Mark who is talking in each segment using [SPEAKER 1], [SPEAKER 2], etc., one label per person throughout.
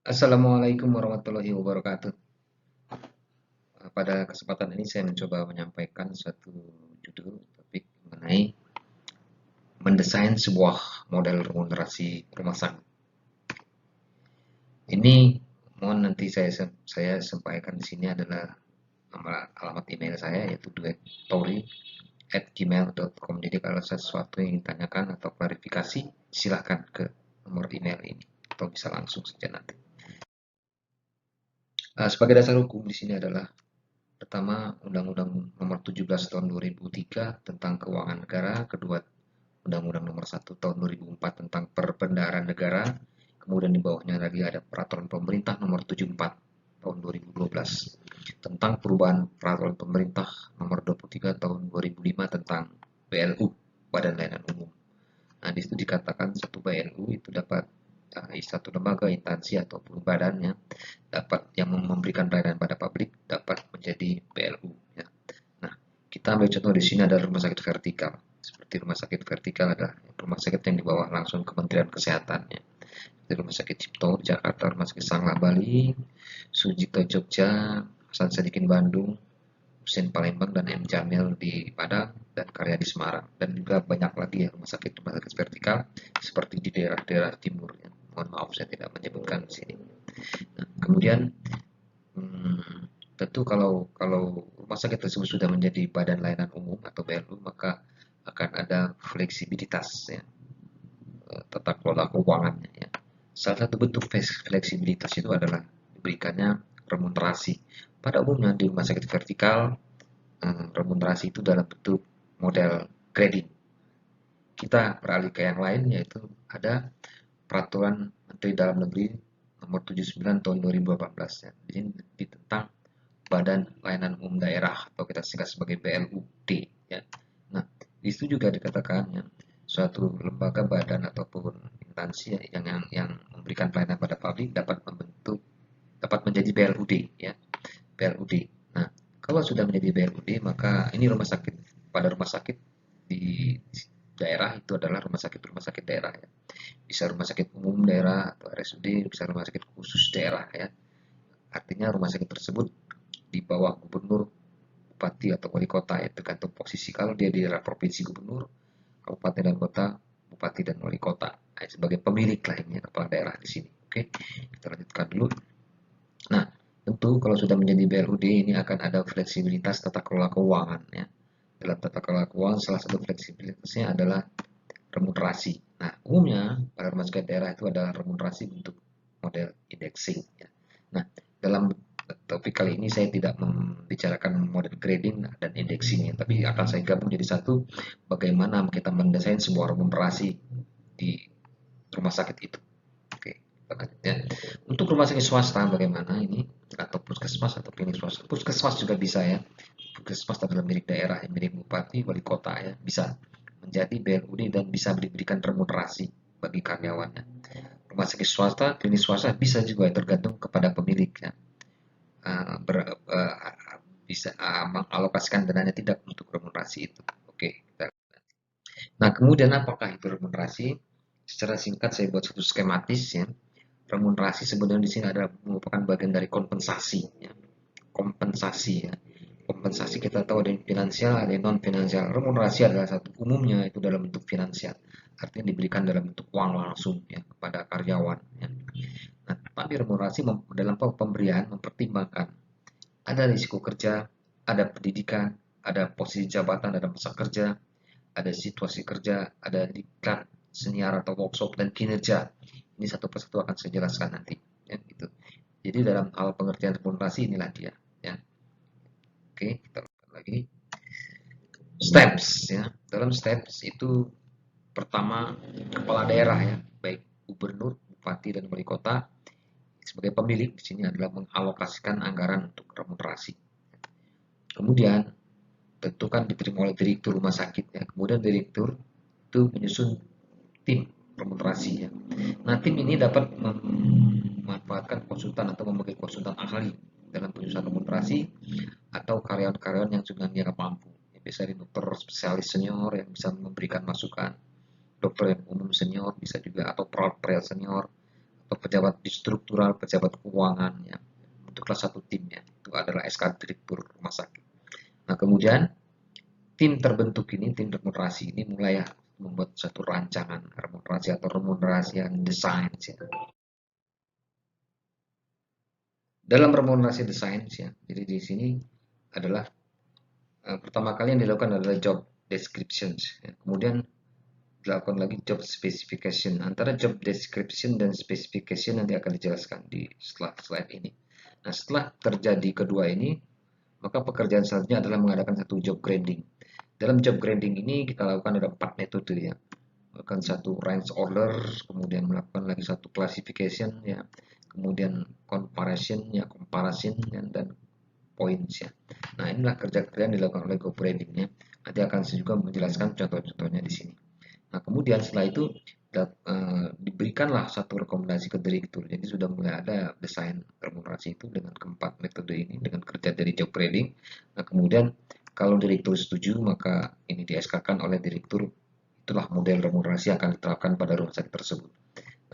[SPEAKER 1] Assalamualaikum warahmatullahi wabarakatuh. Pada kesempatan ini saya mencoba menyampaikan suatu judul topik mengenai mendesain sebuah model remunerasi rumah sakit. Ini mohon nanti saya sampaikan di sini adalah alamat email saya yaitu duetory@gmail.com. Jadi kalau sesuatu yang ditanyakan atau klarifikasi silahkan ke nomor email ini atau bisa langsung saja nanti. Sebagai dasar hukum di sini adalah pertama, Undang-Undang Nomor 17 Tahun 2003 tentang Keuangan Negara, kedua Undang-Undang Nomor 1 Tahun 2004 tentang Perbendaharaan Negara, kemudian di bawahnya lagi ada Peraturan Pemerintah Nomor 74 Tahun 2012 tentang perubahan Peraturan Pemerintah Nomor 23 Tahun 2005 tentang BLU, Badan Layanan Umum. Nah, di situ dikatakan satu BLU itu dapat satu lembaga, instansi ataupun badannya dapat yang memberikan pelayanan pada publik dapat menjadi BLU. Ya. Nah, kita ambil contoh di sini adalah rumah sakit vertikal. Seperti rumah sakit vertikal adalah rumah sakit yang di bawah langsung Kementerian Kesehatan. Ya. Seperti Rumah Sakit Cipto Jakarta, Rumah Sakit Sangla Bali, Sujito Jogja, Hasan Sadikin Bandung, Husin Palembang, dan M Jamil di Padang, dan Karya di Semarang. Dan juga banyak lagi ya rumah sakit vertikal seperti di daerah-daerah timur. Ya. Mohon maaf saya tidak menyebutkan di sini. Nah, kemudian tentu kalau kalau rumah sakit tersebut sudah menjadi badan layanan umum atau BLU maka akan ada fleksibilitas ya, tata kelola keuangannya ya. Salah satu bentuk fleksibilitas itu adalah diberikannya remunerasi. Pada umumnya di rumah sakit vertikal remunerasi itu dalam bentuk model grading. Kita beralih ke yang lain yaitu ada Peraturan Menteri Dalam Negeri Nomor 79 Tahun 2018 ya. Ini tentang Badan Layanan Umum Daerah atau kita singkat sebagai BLUD ya. Nah, di situ juga dikatakan ya, suatu lembaga badan ataupun instansi yang memberikan pelayanan pada publik dapat menjadi BLUD ya, BLUD. Nah, kalau sudah menjadi BLUD maka ini rumah sakit di daerah itu adalah rumah sakit daerah ya. Bisa rumah sakit umum daerah atau RSUD, bisa rumah sakit khusus daerah ya. Artinya rumah sakit tersebut di bawah gubernur, bupati atau wali kota ya tergantung posisi. Kalau dia di daerah provinsi gubernur, kabupaten dan kota, bupati dan wali kota. Nah, sebagai pemilik lainnya kepala daerah di sini. Oke, kita lanjutkan dulu. Nah, tentu kalau sudah menjadi BLUD ini akan ada fleksibilitas tata kelola keuangan ya. Dalam tata kelola keuangan salah satu fleksibilitasnya adalah remunerasi. Nah, umumnya pada rumah sakit daerah itu adalah remunerasi bentuk model indexing ya. Nah, dalam topik kali ini saya tidak membicarakan model grading dan indexing ya, tapi akan saya gabung jadi satu bagaimana kita mendesain sebuah remunerasi di rumah sakit itu. Oke, ya. Untuk rumah sakit swasta bagaimana ini atau puskesmas atau klinik swasta. Puskesmas juga bisa ya. Puskesmas adalah milik daerah, milik bupati, wali kota ya, bisa menjadi BLUD dan bisa diberikan remunerasi bagi karyawannya. Rumah sakit swasta, klinik swasta bisa juga tergantung kepada pemiliknya. Bisa mengalokasikan dananya tidak untuk remunerasi itu. Oke, kita. Nah, kemudian apakah itu remunerasi? Secara singkat saya buat satu skematis ya. Remunerasi sebenarnya di sini adalah merupakan bagian dari kompensasi ya. Kompensasi ya. Kompensasi kita tahu ada yang finansial, ada yang non finansial. Remunerasi adalah satu umumnya itu dalam bentuk finansial. Artinya diberikan dalam bentuk uang langsung ya kepada karyawan ya. Nah, tapi remunerasi dalam pemberian mempertimbangkan ada risiko kerja, ada pendidikan, ada posisi jabatan dalam masa kerja, ada situasi kerja, ada diklat, senior atau workshop dan kinerja. Ini satu persatu akan saya jelaskan nanti. Ya, gitu. Jadi dalam hal pengertian remunerasi inilah dia. Ya. Oke, kita lihat lagi. Steps ya. Dalam steps itu pertama kepala daerah ya, baik gubernur, bupati dan wali kota sebagai pemilik di sini adalah mengalokasikan anggaran untuk remunerasi. Kemudian tentu kan diterima oleh direktur rumah sakit ya. Kemudian direktur itu menyusun tim remunerasi ya. Nah, tim ini dapat memanfaatkan konsultan atau memanggil konsultan ahli dalam penyusunan remunerasi atau karyawan-karyawan yang sudah dianggap mampu. Ya, biasanya dokter spesialis senior yang bisa memberikan masukan, dokter yang umum senior bisa juga atau perawat senior atau pejabat di struktural, pejabat keuangan ya. Bentuklah satu tim ya. Itu adalah SK Direktur Rumah Sakit. Nah, kemudian tim terbentuk ini, tim remunerasi ini mulai ya membuat satu rancangan remunerasi atau remunerasi yang desain ya. Dalam remunerasi desain ya. Jadi di sini adalah pertama kali yang dilakukan adalah job descriptions ya. Kemudian dilakukan lagi job specification. Antara job description dan specification nanti akan dijelaskan di setelah slide ini. Nah, setelah terjadi kedua ini, maka pekerjaan selanjutnya adalah mengadakan satu job grading. Dalam job grading ini kita lakukan ada 4 metode ya. Melakukan satu range order, kemudian melakukan lagi satu classification ya, kemudian comparison ya, dan points ya. Nah, inilah kerja-kerja yang dilakukan oleh job grading ya. Nanti akan saya juga menjelaskan contoh-contohnya di sini. Nah, kemudian setelah itu diberikanlah satu rekomendasi ke direktur. Jadi sudah mulai ada desain remunerasi itu dengan keempat metode ini, dengan kerja dari job grading. Nah, kemudian kalau direktur setuju, maka ini di SK-kan oleh direktur, itulah model remunerasi yang akan diterapkan pada rumah sakit tersebut.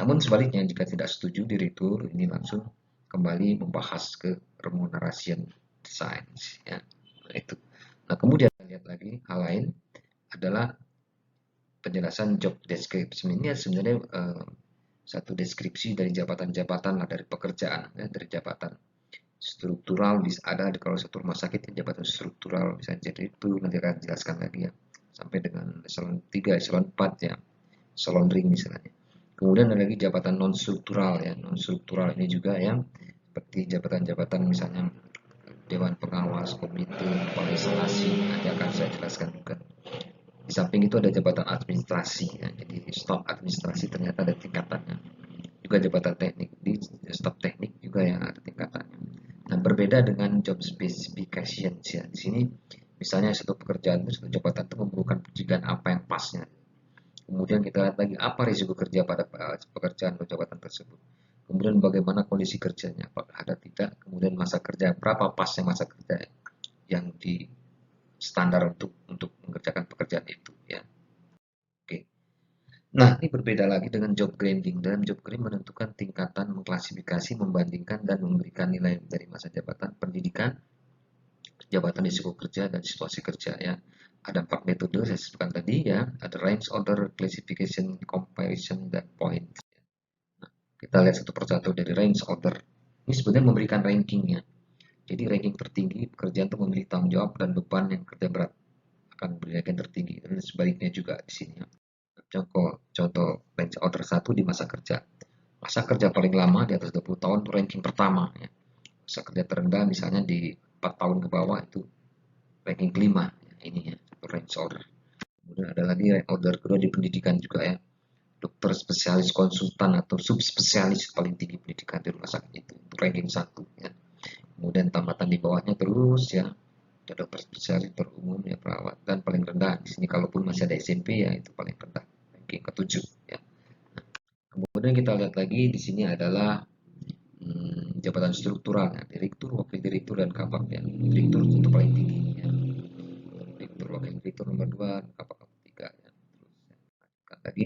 [SPEAKER 1] Namun sebaliknya, jika tidak setuju, direktur ini langsung kembali membahas ke remunerasi desain. Ya. Nah, itu. Nah, kemudian lihat lagi hal lain adalah penjelasan job description ini sebenarnya satu deskripsi dari jabatan-jabatan lah, dari pekerjaan ya, dari jabatan struktural bisa ada kalau satu rumah sakit yang jabatan struktural bisa jadi itu nanti akan jelaskan lagi ya sampai dengan eselon 3, eselon 4 ya, eselon ring misalnya. Kemudian ada lagi jabatan non struktural ya, non struktural ini juga yang seperti jabatan-jabatan misalnya dewan pengawas, komite, kepala instalasi, nanti akan saya jelaskan juga. Di samping itu ada jabatan administrasi ya. Jadi staf administrasi ternyata ada tingkatannya. Juga jabatan teknik, di staf teknik juga yang ada tingkatannya. Nah, berbeda dengan job specification ya. Di sini misalnya satu pekerjaan itu, satu jabatan itu memerlukan pendidikan apa yang pasnya. Kemudian kita lihat lagi apa risiko kerja pada pekerjaan atau jabatan tersebut. Kemudian bagaimana kondisi kerjanya, apakah ada tidak. Kemudian masa kerja, berapa pasnya masa kerja yang di standar untuk mengerjakan pekerjaan itu ya. Oke. Nah, ini berbeda lagi dengan job grading. Dalam job grading menentukan tingkatan, mengklasifikasi, membandingkan dan memberikan nilai dari masa jabatan, pendidikan, jabatan risiko kerja dan situasi kerja ya. Ada 4 metode saya sebutkan tadi ya. Ada range order, classification, comparison dan point. Nah, kita lihat satu persatu dari range order. Ini sebenarnya memberikan ranking ya. Jadi ranking tertinggi pekerjaan itu memiliki tanggung jawab dan beban yang kerja berat akan berdasarkan tertinggi dan sebaliknya juga di sini. Contoh range order 1 di masa kerja. Masa kerja paling lama di atas 20 tahun itu ranking pertama ya. Masa kerja terendah misalnya di 4 tahun ke bawah itu ranking kelima ya, ini ya, range order. Kemudian ada lagi range order kedua di pendidikan juga ya. Dokter spesialis konsultan atau subspesialis paling tinggi pendidikan di rumah sakit itu ranking 1 ya. Kemudian tamatan di bawahnya terus ya, dokter spesialis umum ya, perawat, dan paling rendah di sini kalaupun masih ada SMP ya itu paling rendah ranking ke-7 ya. Kemudian kita lihat lagi di sini adalah jabatan struktural ya, direktur, wakil direktur dan kabak ya. Direktur itu paling tinggi ya. Direktur, wakil direktur nomor 2, kabak nomor 3 ya. Terus lagi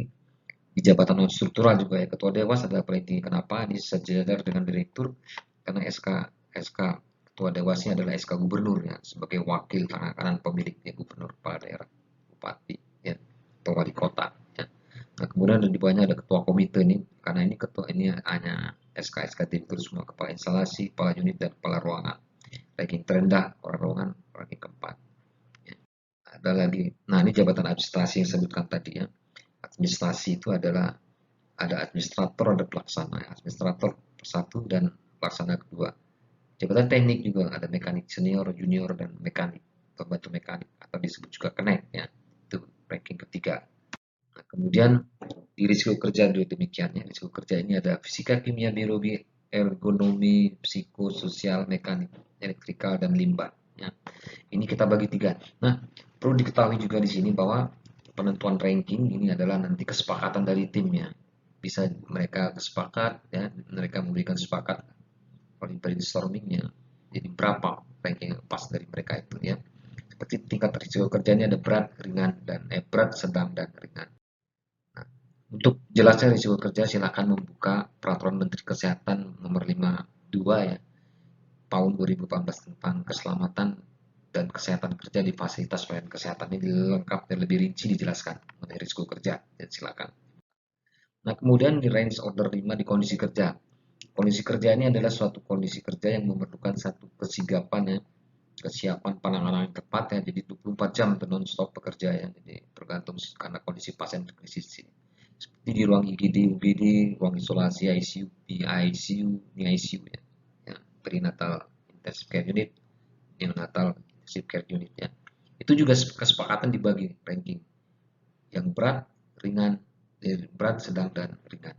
[SPEAKER 1] di jabatan non struktural juga ya, ketua dewas adalah paling tinggi. Kenapa? Ini sejajar dengan direktur karena SK ketua dewasnya adalah SK gubernur ya, sebagai wakil tangan kanan pemiliknya gubernur kepala daerah, bupati ya, atau wali kota ya. Nah, kemudian di bawahnya ada ketua komite ini, karena ini ketua ini hanya SK direktur semua, kepala instalasi, kepala unit dan kepala ruangan. Ranking terendah kepala ruangan, ranking keempat ya. Ada lagi, nah ini jabatan administrasi yang saya sebutkan tadi ya. Administrasi itu adalah ada administrator, ada pelaksana. Administrator satu dan pelaksana kedua. Jabatan teknik juga ada mekanik senior, junior, dan mekanik, pembantu mekanik, atau disebut juga kenek ya. Itu ranking ketiga. Nah, kemudian di risiko kerja juga demikian ya. Risiko kerja ini ada fisika, kimia, biologi, ergonomi, psikososial, mekanik, elektrikal, dan limbah ya. Ini kita bagi 3. Nah, perlu diketahui juga di sini bahwa penentuan ranking ini adalah nanti kesepakatan dari timnya. Bisa mereka sepakat ya, mereka memberikan sepakat paling brainstormingnya. Jadi berapa ranking pas dari mereka itu ya. Seperti tingkat risiko kerjanya ada berat, ringan, dan berat, sedang, dan ringan. Nah, untuk jelasnya risiko kerja silakan membuka peraturan Peraturan Menteri Kesehatan Nomor 52 ya, tahun 2014 tentang keselamatan dan kesehatan kerja di fasilitas pelayanan kesehatan. Ini lengkap dan lebih rinci dijelaskan mengenai risiko kerja. Dan silakan. Nah, kemudian di range order 5 di kondisi kerja. Kondisi kerja ini adalah suatu kondisi kerja yang memerlukan satu kesigapan ya, kesiapan penanganan yang tepat ya, jadi 24 jam atau non-stop bekerja ya, jadi tergantung karena kondisi pasien krisis seperti di ruang IGD, UGD, ruang isolasi ICU, PICU, ini ICU ya, ya perinatal intensive care unit, neonatal intensive care unit ya. Itu juga kesepakatan dibagi ranking yang berat, ringan, berat, sedang dan ringan.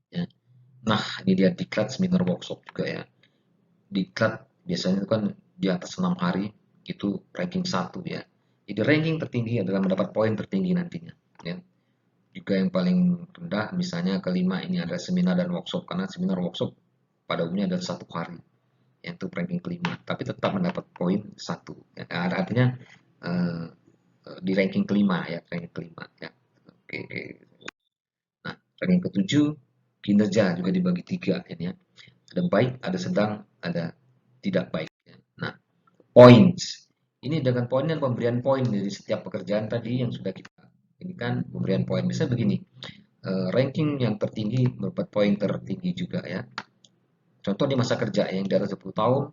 [SPEAKER 1] Ya. Nah, ini dia diklat seminar workshop juga ya. Diklat biasanya itu kan di atas 6 hari itu ranking 1 ya. Jadi ranking tertinggi adalah mendapat poin tertinggi nantinya ya. Juga yang paling rendah misalnya kelima ini ada seminar dan workshop, karena seminar workshop pada umumnya adalah 1 hari yaitu ranking kelima, tapi tetap mendapat poin 1 ya. Artinya eh, di ranking kelima ya, ranking kelima ya. Oke. Nah, ranking ketujuh kinerja juga dibagi 3 ini ya. Ada baik, ada sedang, ada tidak baik ya. Nah, points. Ini dengan poin dan pemberian poin dari setiap pekerjaan tadi yang sudah kita ini kan pemberian poin. Misalnya begini, ranking yang tertinggi mendapat poin tertinggi juga ya. Contoh di masa kerja yang di atas 10 tahun,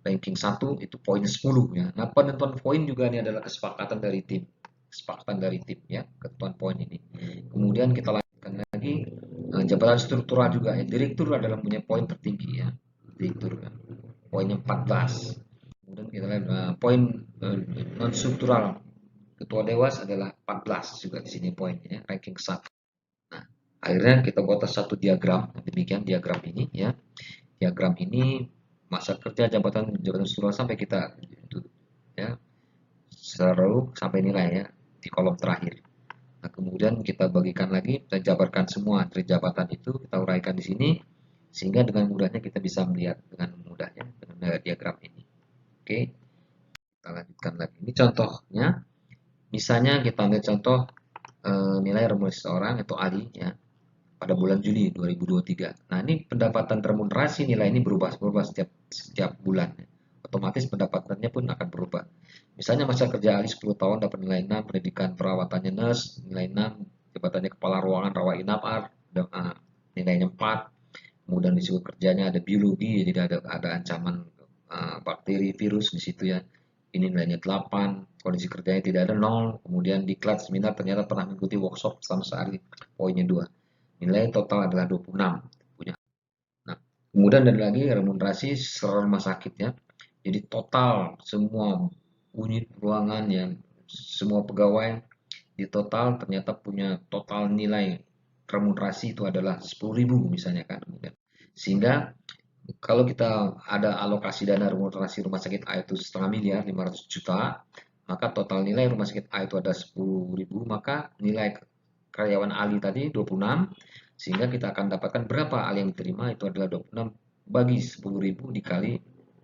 [SPEAKER 1] ranking 1 itu poinnya 10 ya. Nah, penentuan poin juga ini adalah kesepakatan dari tim. Kesepakatan dari tim ya, ketentuan poin ini. Kemudian kita lanjutkan lagi jabatan struktural juga ya. Direktur adalah punya poin tertinggi ya. Direktur ya. Poinnya 14. Kemudian kita lihat poin non struktural. Ketua Dewas adalah 14 juga di sini poinnya, ranking 1. Nah, akhirnya kita buat satu diagram, demikian diagram ini ya. Diagram ini masa kerja jabatan struktural sampai kita ya seru sampai nilai ya di kolom terakhir. Nah, kemudian kita bagikan lagi, kita jabarkan semua dari jabatan itu, kita uraikan di sini sehingga dengan mudahnya kita bisa melihat dengan mudahnya dengan diagram ini. Oke, kita lanjutkan lagi. Ini contohnya. Misalnya kita ambil contoh nilai remunerasi seorang atau Ali ya pada bulan Juli 2023. Nah, ini pendapatan remunerasi nilai ini berubah setiap bulan. Otomatis pendapatannya pun akan berubah. Misalnya masa kerja Ali 10 tahun dapat nilai 6, pendidikan perawatannya nurse nilai 6, jabatannya kepala ruangan rawat inap nilainya 4. Kemudian di situ kerjanya ada biologi, jadi ada ancaman bakteri, virus di situ ya. Ini nilainya 8, kondisi kerjanya tidak ada 0, kemudian diklat seminar ternyata pernah mengikuti workshop sama sehari, poinnya 2. Nilai total adalah 26 punya. Nah, kemudian ada lagi remunerasi secara rumah sakit ya. Jadi total semua unit ruangan yang semua pegawai di total ternyata punya total nilai remunerasi itu adalah 10.000 misalnya kan. Sehingga kalau kita ada alokasi dana remunerasi rumah sakit A itu setengah miliar 500 juta, maka total nilai rumah sakit A itu ada 10.000, maka nilai karyawan Ali tadi 26, sehingga kita akan dapatkan berapa Ali yang diterima itu adalah 26 bagi 10.000 dikali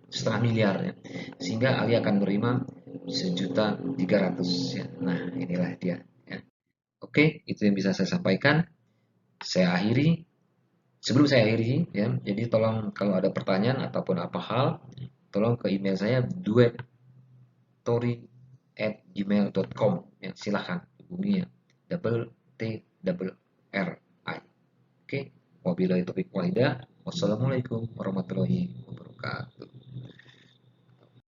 [SPEAKER 1] setengah miliar ya. Sehingga Ali akan menerima 1.300.000 ya. Nah, inilah dia ya. Oke, itu yang bisa saya sampaikan. Saya akhiri. Sebelum saya akhiri ya, jadi tolong kalau ada pertanyaan ataupun apa hal, tolong ke email saya duetori@gmail.com ya, silahkan hubungi ya. TRI. Oke, wabillahi taufiq walhidayah. Wassalamualaikum warahmatullahi wabarakatuh.